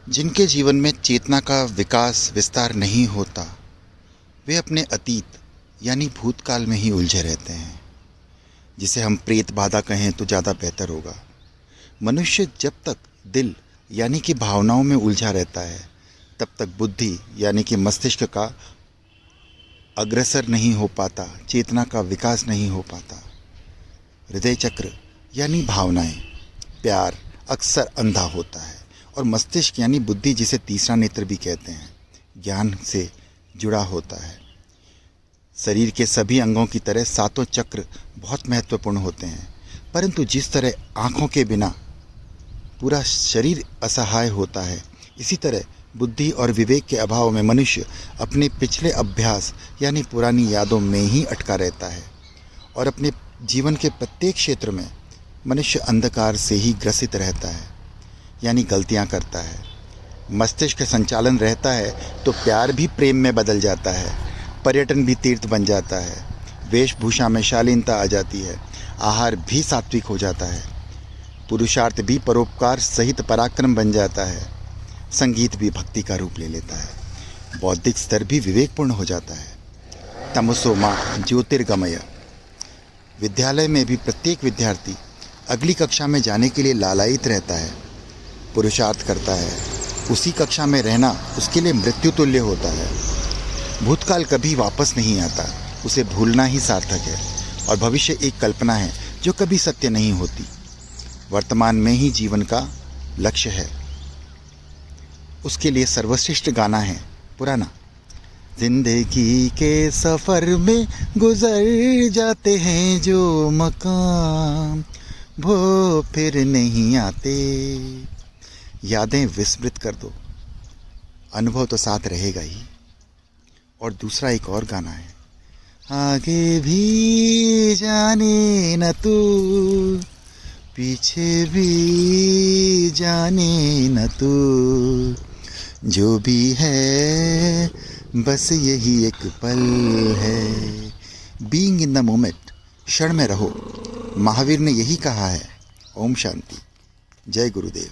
जिनके जीवन में चेतना का विकास विस्तार नहीं होता, वे अपने अतीत यानी भूतकाल में ही उलझे रहते हैं, जिसे हम प्रेत बाधा कहें तो ज़्यादा बेहतर होगा। मनुष्य जब तक दिल यानी कि भावनाओं में उलझा रहता है, तब तक बुद्धि यानी कि मस्तिष्क का अग्रसर नहीं हो पाता, चेतना का विकास नहीं हो पाता। हृदय चक्र यानी भावनाएं, प्यार अक्सर अंधा होता है, और मस्तिष्क यानी बुद्धि, जिसे तीसरा नेत्र भी कहते हैं, ज्ञान से जुड़ा होता है। शरीर के सभी अंगों की तरह सातों चक्र बहुत महत्वपूर्ण होते हैं, परंतु जिस तरह आँखों के बिना पूरा शरीर असहाय होता है, इसी तरह बुद्धि और विवेक के अभाव में मनुष्य अपने पिछले अभ्यास यानी पुरानी यादों में ही अटका रहता है, और अपने जीवन के प्रत्येक क्षेत्र में मनुष्य अंधकार से ही ग्रसित रहता है, यानी गलतियां करता है। मस्तिष्क का संचालन रहता है तो प्यार भी प्रेम में बदल जाता है, पर्यटन भी तीर्थ बन जाता है, वेशभूषा में शालीनता आ जाती है, आहार भी सात्विक हो जाता है, पुरुषार्थ भी परोपकार सहित पराक्रम बन जाता है, संगीत भी भक्ति का रूप ले लेता है, बौद्धिक स्तर भी विवेकपूर्ण हो जाता है। तमसो माँ ज्योतिर्गमय। विद्यालय में भी प्रत्येक विद्यार्थी अगली कक्षा में जाने के लिए लालायित रहता है, पुरुषार्थ करता है। उसी कक्षा में रहना उसके लिए मृत्यु तुल्य होता है। भूतकाल कभी वापस नहीं आता, उसे भूलना ही सार्थक है, और भविष्य एक कल्पना है जो कभी सत्य नहीं होती। वर्तमान में ही जीवन का लक्ष्य है। उसके लिए सर्वश्रेष्ठ गाना है पुराना, जिंदगी के सफ़र में गुजर जाते हैं जो मकाम, वो फिर नहीं आते। यादें विस्मृत कर दो, अनुभव तो साथ रहेगा ही। और दूसरा एक और गाना है, आगे भी जाने न तू, पीछे भी जाने न तू, जो भी है बस यही एक पल है। बीइंग इन द मोमेंट, क्षण में रहो। महावीर ने यही कहा है। ओम शांति। जय गुरुदेव।